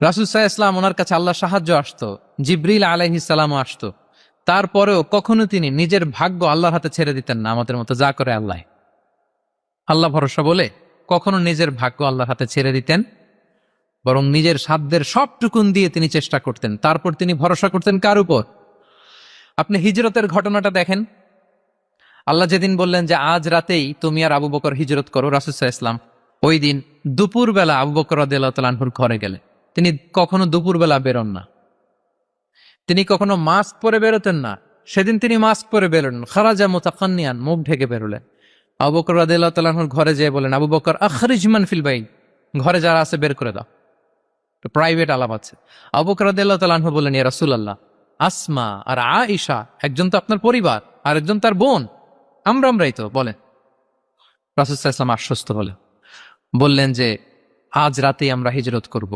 রাসূল সাল্লাল্লাহু আলাইহি ওয়াসাল্লাম ওনার কাছে আল্লাহ সাহায্য আসতো, জিবরিল আলাইহিস সালামও আসতো, তারপরেও কখনো তিনি নিজের ভাগ্য আল্লাহর হাতে ছেড়ে দিতেন না। আমাদের মতো যা করে আল্লাহ, আল্লাহ ভরসা বলে কখনো নিজের ভাগ্য আল্লাহর হাতে ছেড়ে দিতেন, বরং নিজের সাধ্যের সবটুকুন দিয়ে তিনি চেষ্টা করতেন। তারপর তিনি ভরসা করতেন কার উপর? আপনি হিজরতের ঘটনাটা দেখেন। আল্লাহ যেদিন বললেন যে আজ রাতেই তুমি আর আবু বকর হিজরত করো, রাসূল সাল্লাল্লাহু আলাইহি ওয়াসাল্লাম ওই দিন দুপুরবেলা আবু বকর রাদিয়াল্লাহু তাআলা আনহুর ঘরে গেলেন। তিনি কখনো দুপুরবেলা বেরোন না, তিনি কখনো মাস্ক পরে বেরোতেন না। সেদিন তিনি মাস্ক পরে বেরোলেন, খারাজা মুতাকান্নিয়ান, মুখ ঢেকে বেরোলেন। আবু বকর রাদিয়াল্লাহু তাআলা আনহুর ঘরে যেয়ে বলেন, আবু বকর আখরিজ মান ফিল বাইত, ঘরে যারা আছে বের করে দাও, প্রাইভেট আলাপ আছে। আবু বকর রাদিয়াল্লাহু তাআলা আনহু বললেন, ইয়া রাসূলুল্লাহ, আসমা আর আয়েশা একজন তো আপনার পরিবার আর একজন তার বোন, আমরাই তো, বলেন। রাসূল সাল্লাল্লাহু আলাইহি ওয়াসাল্লাম আশ্বস্ত হলেন, বললেন যে আজ রাতেই আমরা হিজরত করব।